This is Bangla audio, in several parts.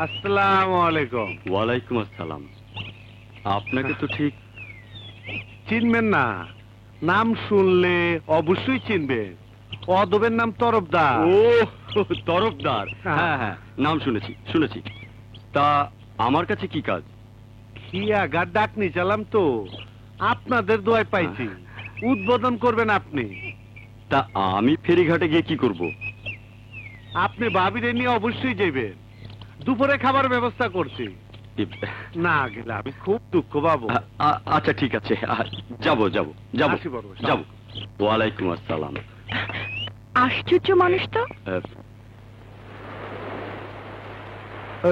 আসসালামু আলাইকুম। ওয়ালাইকুম আসসালাম। আপনাকে তো ঠিক চিনবেন না, নাম শুনলে অবশ্যই চিনবে। অদবের নাম তরফদার। ও তরফদার, হ্যাঁ হ্যাঁ নাম শুনেছি শুনেছি। তা আমার কাছে কি কাজ? কি আগার ডাকনি চালাম তো, আপনাদের দোয়ায় পাইছি। উদ্বোধন করবেন আপনি। তা আমি ফেরিঘাটে গিয়ে কি করব? আপনি ভাবিরে নিয়ে অবশ্যই যাইবেন। দুপুরে খাবার ব্যবস্থা করছি। না গেলে আমি খুব দুঃখ পাবো। আচ্ছা ঠিক আছে, যাব যাব যাব আসি বড় ভাই। যাব। ওয়ালাইকুম আসসালাম। আশ্চর্য মানুষ তো।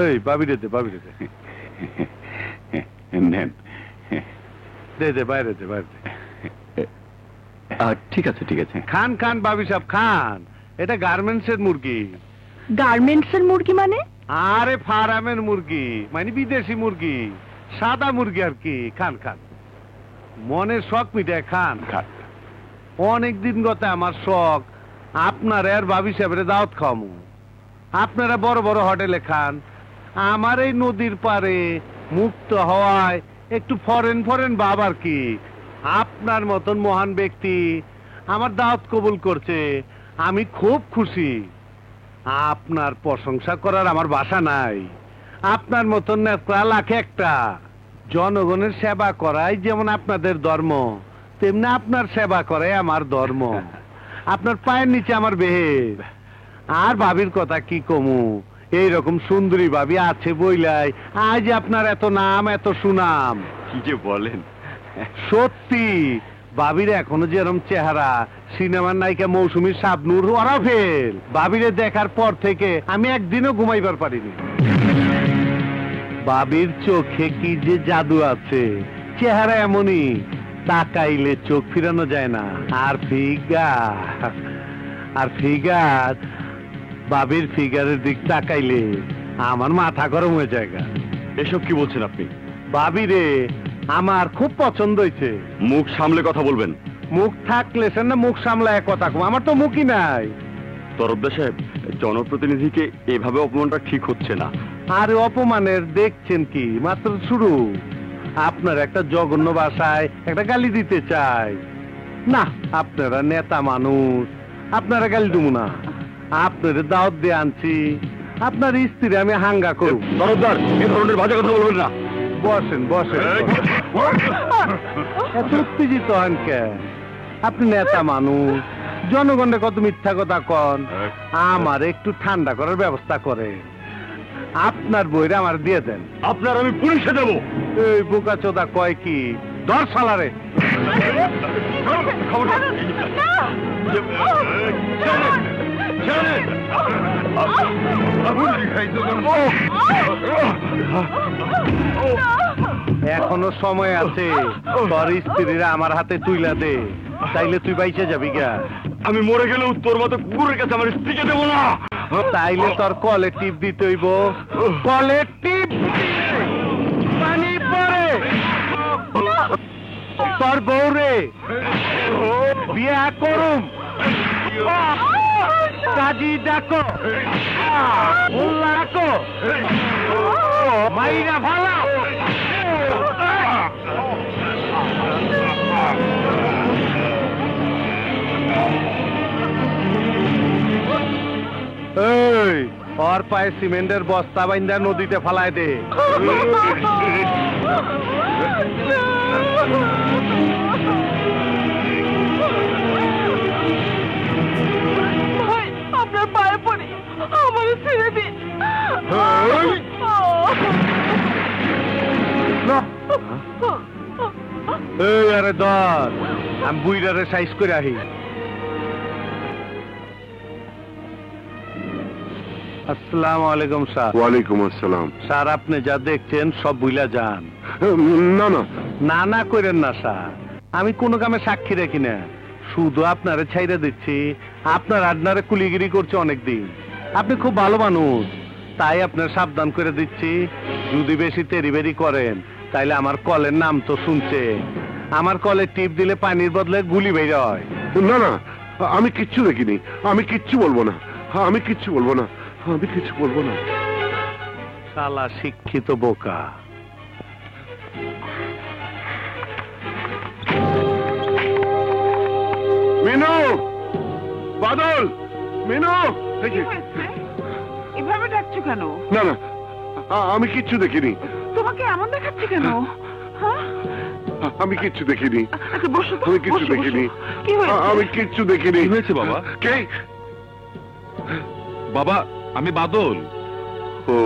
এই ভাবিরে দে, ভাবিরে দে। নেন। দে দে, বাইরে দে, বাইরে দে। ঠিক আছে ঠিক আছে। খান খান ভাবি সাহেব খান। এটা গার্মেন্টসের মুরগি। গার্মেন্টসের মুরগি মানে? আরে ফার্মের মুরগি, মানে বিদেশি মুরগি, সাদা মুরগি আর কি। খান খান, মনের শখ মিটায় খান খান। অনেকদিন গত আমার শখ আপনার আর ভাবি সাহেবের দাওয়াত খাওয়ামু। আপনারা বড় বড় হোটেলে খান, আমার এই নদীর পারে মুক্ত হওয়ায় একটু ফরেন ফরেন ভাব আর কি। আপনার মতন মহান ব্যক্তি আমার দাওয়াত কবুল করছে, আমি খুব খুশি। আপনার প্রশংসা করার আমার ভাষা নাই। আপনার মতন নেতা লাখে একটা। জনগণের সেবা করাই যেমন আপনাদের ধর্ম, তেমনি আপনার সেবা করাই আমার ধর্ম। আপনার পায়ের নিচে আমার বেহের। আর ভাবির কথা কি কমু, এইরকম সুন্দরী ভাবি আছে বইলাই আজ আপনার এত নাম এত সুনাম। কি যে বলেন! সত্যি ভাবির এখনো যেরকম চেহারা, সিনেমার নায়িকা মৌসুমী শাবনূর ওরা ফেল। ভাবিরে দেখার পর থেকে আমি একদিনও ঘুমাইবার পারিনি। ভাবির চোখে কি যে জাদু আছে, চেহারা এমনই, তাকাইলে চোখ ফিরানো যায় না। আর ফিগার ভাবির ফিগারের দিক তাকাইলে আমার মাথা গরম হয়ে যায়। এসব কি বলছেন আপনি? ভাবিরে আমার খুব পছন্দ হয়েছে। মুখ সামলে কথা বলবেন। মুখ থাকলে সে না মুখ সামলায় কথা কম, আমার তো মুখই নাই। তরফদার সাহেব, জনপ্রতিনিধিকে এভাবে অপমানটা ঠিক হচ্ছে না। আরে অপমানের দেখছেন কি, মাত্র শুরু। আপনার একটা জঘন্য ভাষায় একটা গালি দিতে চাই না। আপনারা নেতা মানুষ, আপনারা গালি দেব না। আপনাদের দাওয়াত দিয়ে আনছি, আপনার স্ত্রী আমি হাঙ্গা করব। তরফদার, এ ধরনের বাজে কথা বলবেন না। বসেন বসেন। এত উত্তেজিত হন কে? আপনি নেতা মানুষ, জনগণের কত মিথ্যা কথা কন। আমার একটু ঠান্ডা করার ব্যবস্থা করে আপনার বইরা আমার দিয়ে দেন। আপনার আমি পুলিশে দেবো। এই বোকা চোদা কয় কি, ধর শালারে। এখনো সময় আছে, তোর স্ত্রীরা আমার হাতে তুইলা দে, তাইলে তুই বাইচে যাবি গা। আমি মরে গেলেও তোর মতো কুকুরের কাছে আমার স্ত্রীকে দেবো না। তাইলে তোর কলে টিপ দিতে হইব। কলে টিপ পানি পরে তোর বউরে বিয়া করুম। কাজী ডাকো, মোল্লা ডাকো, মাইরা ভালা। এই ওর পায়ে সিমেন্টের বস্তা বাইন্দা নদীতে ফালায় দে। ভাই, আপনার পায়ে পড়ি, আমার ছেড়ে দিন। এই আরে ধর, আমি বুইরারে সাইজ করে আহি। আসসালামু আলাইকুম স্যার। ওয়ালাইকুম আসসালাম। স্যার আপনি যা দেখছেন সব বুইলা যান। না না না না করেন না স্যার, আমি কোনো কামে সাক্ষী রাখি না। শুধু আপনারে ছাইরা দিচ্ছি। আপনার আড্ডারে কুলিগিরি করছে অনেকদিন। আপনি খুব ভালো মানুষ, তাই আপনার সাবধান করে দিচ্ছি। যদি বেশি তেরিবেরি করেন তাইলে আমার কলের নাম তো শুনছে। আমার কলে টিপ দিলে পানির বদলে গুলি বের হয়। না না, আমি কিচ্ছু দেখিনি। আমি কিচ্ছু বলবো না, আমি কিচ্ছু বলবো না, আমি কিচ্ছু বলবো না। শালা শিক্ষিত বোকা। মিনু, বাদল, মিনু। কি হয়েছে? এভাবে ডাকছো কেন? না না, আমি কিচ্ছু দেখিনি। তোমাকে এমন দেখাচ্ছে কেন? হ্যাঁ? আমি কিচ্ছু দেখিনি। আচ্ছা বসো তো, আমি কিচ্ছু বসো, দেখিনি। বসো। কি হয়েছে? আমি কিচ্ছু দেখিনি। কি হয়েছে বাবা? কে? বাবা, আমি বাদল। ও,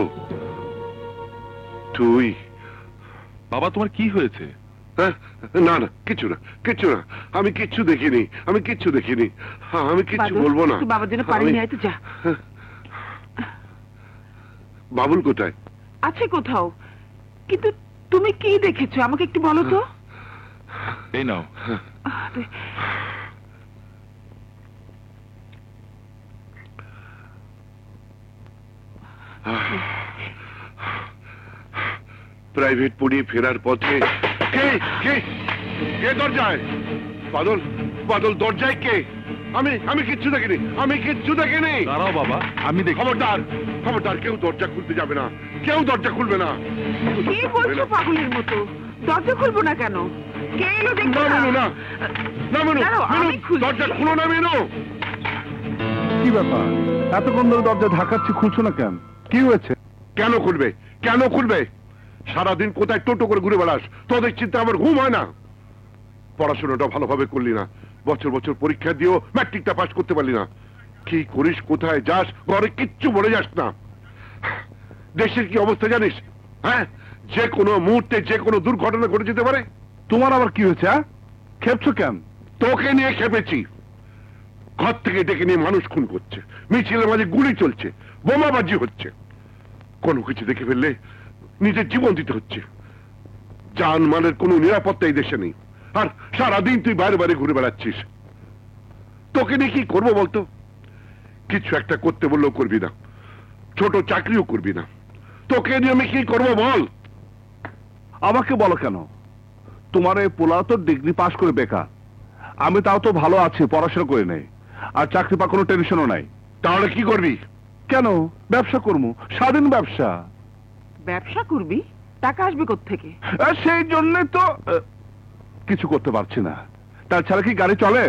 তুই? বাবা, তোমার কি হয়েছে? হ্যাঁ? না না, কিচ্ছু না, কিচ্ছু না। আমি কিচ্ছু দেখিনি, আমি কিচ্ছু দেখিনি। আমি কিচ্ছু বাদল, বলবো না। তুই বাবার জন্য পানি নিয়ে আয় তো, যা। বাবুল কোথায়? আছে কোথাও, কিন্তু তুমি কি দেখেছো আমাকে একটু বলো তো। এই নাও। প্রাইভেট পড়িয়ে ফেরার পথে কে কে কে দরজায়? বাদল, বাদল দরজায় কে? আমি কিচ্ছু দেখিনি, আমি কিচ্ছু দেখিনি। দাঁড়াও বাবা, আমি দেখি। খবরদার, খবরদার, কেউ দরজা খুলতে যাবে না, কেউ দরজা খুলবে না। কি বলছো পাগলের মতো? দরজা খুলবো না কেন? কে এলো দেখো না মেনু, না না মেনু, দাঁড়াও, আমি মেনু, খুলছি। দরজা খুলো না মেনু। কি ব্যাপার, এতক্ষণ ধরে দরজা ঢাকাচ্ছি, খুলছো না কেন? কি হয়েছে? কেন খুলবে, কেন খুলবে? সারাদিন কোথায় টোটো করে ঘুরে বেড়াস, তোদের চিন্তা আমার ঘুম হয় না। পড়াশোনাটা ভালোভাবে করলি না, বছর বছর পরীক্ষা দিয়েও ম্যাট্রিকটা পাস করতে পারলি না। কি করিস, কোথায় যাস, ঘরে কিচ্ছু বলে যাস না। দেশের কি অবস্থা জানিস? হ্যাঁ, যে কোনো মুহূর্তে যে কোনো দুর্ঘটনা ঘটে যেতে পারে। তোমার আবার কি হয়েছে? খেপছো কেন? তোকে নিয়ে খেপেছি। ঘর থেকে ডেকে নিয়ে মানুষ খুন করছে, মিছিলের মাঝে গুলি চলছে, বোমাবাজি হচ্ছে। কোনো কিছু দেখে ফেললে নিজের জীবন দিতে হচ্ছে। জানমালের কোনো নিরাপত্তা এই দেশে নেই, আর সারাদিন তুই বাইরে বাইরে ঘুরে বেড়াচ্ছিস। তোকে নিয়ে কি করবো বলতো? কিছু একটা করতে বললেও করবি না, ছোট চাকরিও করবি না। তোকে নিয়ে আমি কি করবো বল? আমাকে বলো কেন? তোমার এই পোলা তো ডিগ্রি পাশ করে বেকার, আমি তাও তো ভালো আছি, পড়াশোনা করে নেই, আর চাকরি পা কোনো টেনশনও নাই। তাহলে কি করবি? কেন? ব্যবসা করবো, স্বাধীন ব্যবসা। ব্যবসা করবি? টাকা আসবে কোত্থেকে? সেই জন্য তো কিছু করতে পারছি না। তাছাড়া কি গাড়ি চলে?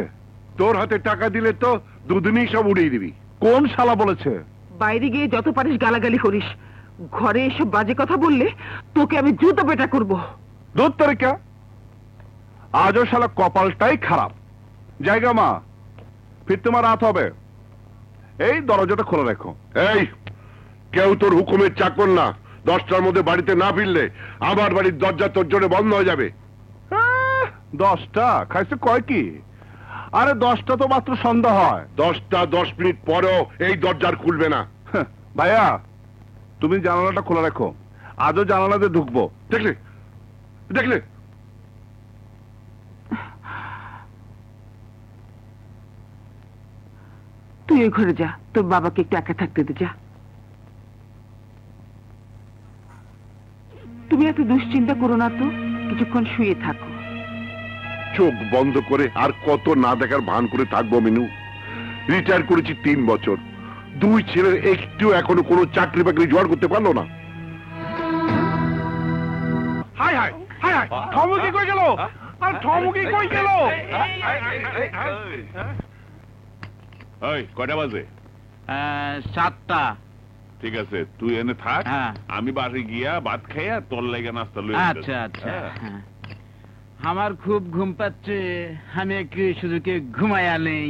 তোর হাতে টাকা দিলে তো দুদিনই সব উড়িয়ে দিবি। কোন শালা বলেছে? বাইরে গিয়ে যত পারিস গালাগালি করিস, ঘরে এসব বাজে কথা বললে তোকে আমি জুতো পেটা করবো। দূর তারিকা, আজও শালা কপালটাই খারাপ। জায়গা মা, ফিরতে মা রাত হবে, এই দরজাটা খোলা রেখো। এই, কেউ তোর হুকুমের চাকর না। 10টার মধ্যে বাড়িতে না ফিরলে আমার বাড়ির দরজা তোর জন্য বন্ধ হয়ে যাবে। 10টা খাইছে কয় কি? আরে 10টা তো মাত্র সন্ধ্যা হয়। 10টা 10 মিনিট পরেও এই দরজার খুলবে না। ভাইয়া, তুমি জানালাটা খোলা রেখো, আজও জানালা দিয়ে ঢুকবো। দেখলে, দেখলে, তুই ওই ঘরে যা, তোর বাবাকে একটু একা থাকতে দে, যা। তুমি এত দুশ্চিন্তা করো না তো, কিছুক্ষণ শুয়ে থাকো। চোখ বন্ধ করে আর কত না দেখার ভান করে থাকবো মিনু? রিটায়ার করেছি 3 বছর, 2 ছেলের একটু এখনো কোনো চাকরি বাকরি জোগাড় করতে পারলো না। হাই হাই হাই হাই, ঠমকি কই গেল? আর ঠমকি কই গেল? এই কয়টা বাজে? 7টা। ঠিক আছে, তুই এনে থাক, হ্যাঁ। আমি বাড়ি গিয়া ভাত খাইয়া তোর লাগা নাস্তা লই আচ্ছা আচ্ছা। হ্যাঁ। আমার খুব ঘুম পাচ্ছে, আমি একটু শুধুকে ঘুমাইয়া নেই।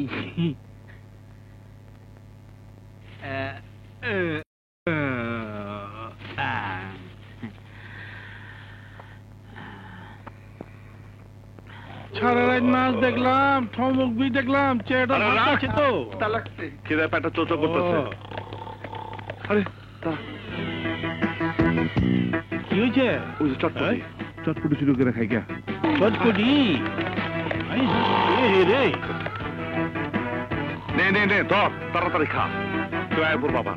সারা রাত মাছ দেখলাম, ঠমক বি দেখলাম, চেহারাটা ভালো আছে তো? খিদে পেটে চোচো করতেছে। আরে কি হয়েছে? ওই যে চটপটি। চটপটি শুরু করে খাই গা। চটপটি রে, নে নে নে, ধর, তাড়াতাড়ি খা। তুই আয় বল বাবা।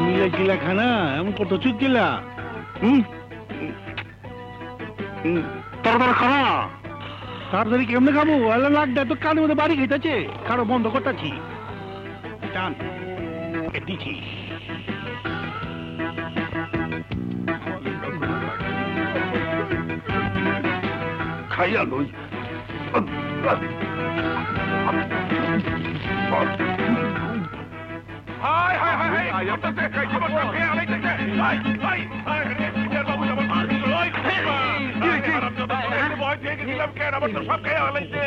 মিলে গিলা খানা এমন কত চুপ গিলা। তাড়াতাড়ি খা না। তাড়াতাড়ি কেমনে খাবো? লাগটা তো কানের মধ্যে বাড়ি খেতেছে, কারো বন্ধ করতেছি। টান দিচ্ছি। খাইয়া লই। হাই হাই হাই হাই আইতাছে আমার সব খেয়ে আলাইতেছে। হাই হাই হাই রে বিজয় বাবু আমার মার দিল। ওই ভয় থেকে গেছিলাম কেন? আমার তো সব খেয়ে আলাইছে।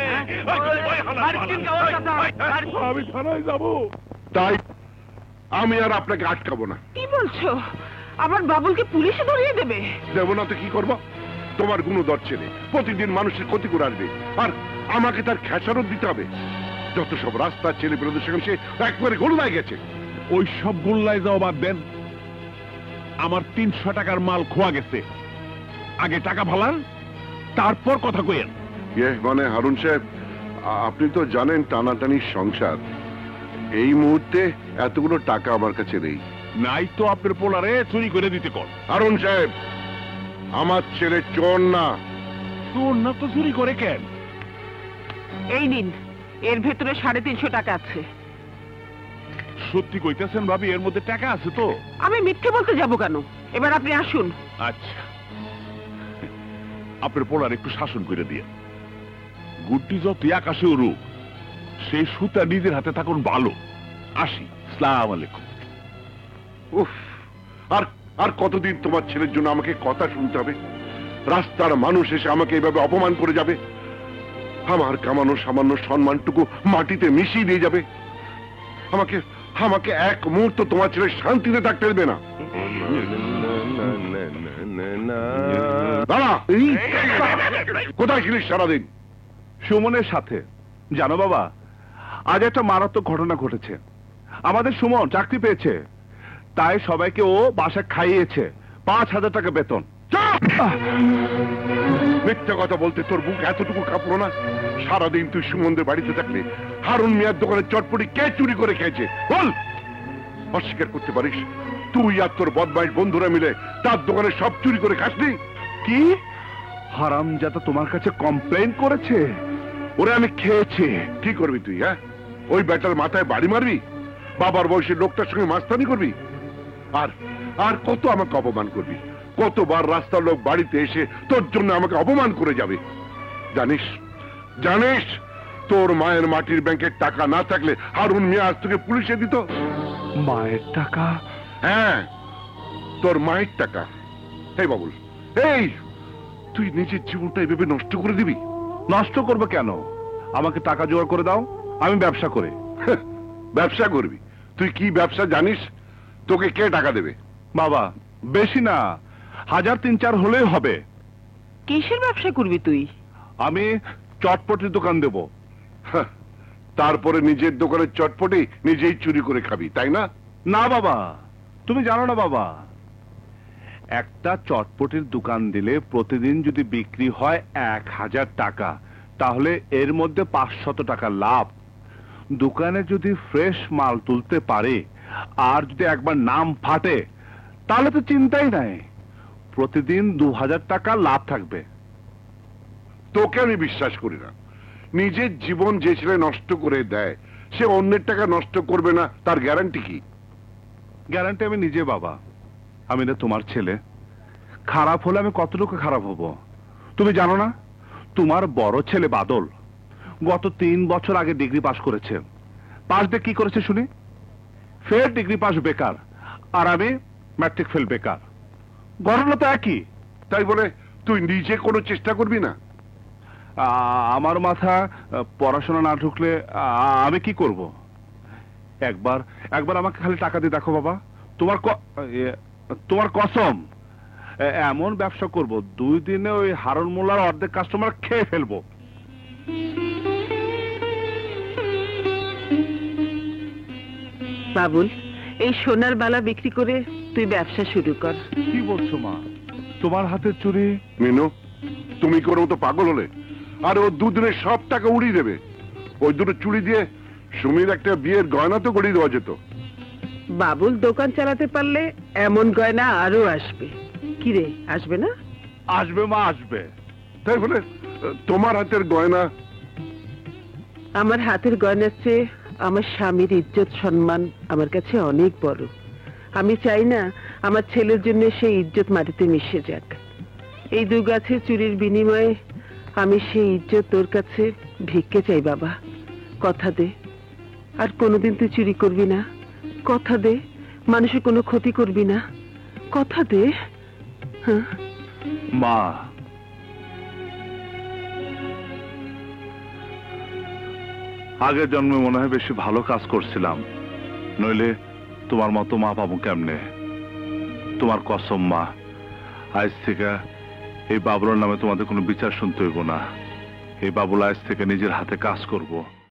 আমি থানায় যাবো। তাই আমি আর আপনাকে আটকাবো না। কি বলছো? আমার বাবুলকে পুলিশে ধরিয়ে দেবে? দেবো না তো কি করবো? তোমার গুণধর ছেলে প্রতিদিন মানুষের ক্ষতি করে আসবে, আর আমাকে তার খেসারত দিতে হবে। যত সব রাস্তার ছেলে পেলেদের সঙ্গে সে একবারে গোল্লায় গেছে। ওই সব গোল্লায় যাও বাদ দেন। আমার 300 টাকার মাল খোয়া গেছে। আগে টাকা ফালান, তারপর কথা কইেন। মানে হারুন সাহেব, আপনি তো জানেন টানাটানির সংসার। এই মুহূর্তে এতগুলো টাকা আমার কাছে নেই। নাই তো আপনার পোলারে চুরি করে দিতে কর। হারুন সাহেব, আমার ছেলে চোর না। তোর না তো চুরি করে কেন? এই নিন, এর ভেতরে 350 টাকা আছে। সত্যি কইতেছেন ভাবি? এর মধ্যে টাকা আছে তো? আমি মিথ্যে বলতে যাব কেন? এবার আপনি আসুন। আচ্ছা, আপনার পোলার একটু শাসন করে দিয়ে। গুড্ডি যত আকাশে উড়ুক, সেই সুতা নিজের হাতে থাকুন ভালো। আসি, আসসালামু আলাইকুম। উফ, আর আর কতদিন তোমার ছেলের জন্য আমাকে কথা শুনতে হবে? রাস্তার মানুষ এসে আমাকে এইভাবে অপমান করে যাবে, আমার কামানো সামান্য সম্মানটুকু মাটিতে মিশিয়ে দিয়ে যাবে। আমাকে আমাকে এক মুহূর্ত তোমার ছেলে শান্তিতে থাকতে দেবে না। দাঁড়া, কোথায় ছিলিস সারাদিন? সুমনের সাথে। জানো বাবা, আজ একটা মারাত্মক ঘটনা ঘটেছে। আমাদের সুমন চাকরি পেয়েছে, তাই সবাইকে ও বাসা খাইয়েছে। 5000 টাকা বেতন। মিথ্যা কথা বলতে তোর বুক এতটুকু কাঁপলো না? সারাদিন তুই সুমনদের বাড়িতে থাকলে হারুন মিয়ার দোকানের চটপটি কে চুরি করে খেয়েছে বল? অস্বীকার করতে পারিস? তুই আর তোর বদমাইশ বন্ধুরা মিলে তার দোকানে সব চুরি করে খাসনি? কি হারামজাদা তোমার কাছে কমপ্লেইন করেছে? ওরে আমি খেয়েছি। কি করবি তুই? হ্যাঁ, ওই ব্যাটার মাথায় বাড়ি মারবি? বাবার বয়সের লোকটার সঙ্গে মাস্তানি করবি? আর আর কত আমাকে অপমান করবি? কতবার রাস্তার লোক বাড়িতে এসে তোর জন্য আমাকে অপমান করে যাবে? জানিস জানিস তোর মায়ের মাটির ব্যাংকের টাকা না থাকলে হারুন মিয়া আজ তোকে পুলিশে দিত। মায়ের টাকা? হ্যাঁ, তোর মায়ের টাকা। এই বাবুল, এই তুই নিজের জীবনটা এভাবে নষ্ট করে দিবি? নষ্ট করবে কেন? আমাকে টাকা জোগাড় করে দাও, আমি ব্যবসা করে। ব্যবসা করবি? তুই কি ব্যবসা জানিস? তোকে কে টাকা দেবে? বাবা, বেশি না, 1000-3-4 হলেই হবে। কিসের ব্যবসা করবি তুই? আমি চটপটির দোকান দেব। তারপরে নিজের দোকানের চটপটি নিজেই চুরি করে খাবি, তাই না? না বাবা, তুমি জানো না বাবা, একটা চটপটির দোকান দিলে প্রতিদিন যদি বিক্রি হয় 1000 টাকা, তাহলে এর মধ্যে 500 টাকা লাভ। দোকানে যদি ফ্রেশ মাল তুলতে পারে আর যদি একবার নাম ফাটে, তাহলে তো চিন্তাই নাই, প্রতিদিন 2000 টাকা লাভ থাকবে। তোকে আমি বিশ্বাস করি না। নিজের জীবন যে ছেলে নষ্ট করে দেয়, সে অন্যের টাকা নষ্ট করবে না, তার গ্যারান্টি কি? গ্যারান্টি আমি নিজে বাবা। আমি না তোমার ছেলে, খারাপ হলে আমি কতটুকু খারাপ হব তুমি জানো না? তোমার বড় ছেলে বাদল গত 3 বছর আগে ডিগ্রি পাশ করেছে। পাশ দিয়ে কি করেছে শুনি? ফের ডিগ্রি পাশ বেকার, আর আমি ম্যাট্রিক ফেল বেকার। ঘটনা তো একই। তাই বলে তুই নিজে কোনো চেষ্টা করবি না? আমার মাথা পড়াশোনা না ঢুকলে আমি কি করব? একবার আমাকে খালি টাকা দিয়ে দেখো বাবা, তোমার কসম, এমন ব্যবসা করব 2 দিনে ওই হারুন মোল্লার অর্ধেক কাস্টমার খেয়ে ফেলবো। বাবুল, এই সোনার বালা বিক্রি করে তুই ব্যবসা শুরু কর। কি বলছো মা? তোমার হাতের চুরি? মিনু, তুমি কোনো মতো পাগল হলে? আর ও 2 দিনে সব টাকা উড়িয়ে দেবে। ওই দুটো চুরি দিয়ে সুমির একটা বিয়ের গয়না তো গড়িয়ে দেওয়া যেত। বাবুল দোকান চালাতে পারলে এমন গয়না আরো আসবে। কিরে, আসবে না? আসবে মা, আসবে। তাই বলে তোমার হাতের গয়না? আমার হাতের গয়নার চেয়ে আমার স্বামীর ইজ্জত সম্মান আমার কাছে অনেক বড়। আমি চাই না আমার ছেলের জন্য সেই ইজ্জত মাটিতে মিশে যাক। এই 2 গাছের চুরির বিনিময়ে আমি সেই ইজ্জত তোর কাছে ভিক্ষে চাই বাবা। কথা দে আর কোনোদিন তুই চুরি করবি না। কথা দে মানুষের কোনো ক্ষতি করবি না। কথা দে। হ্যাঁ মা, আগের জন্মে মনে হয় বেশি ভালো কাজ করছিলাম, নইলে তোমার মতো মা পাবো কেমনে? তোমার কসম মা, আজ থেকে এই বাবুলার নামে তোমাদের কোনো বিচার শুনতে হইব না। এই বাবুল আজ থেকে নিজের হাতে কাজ করব।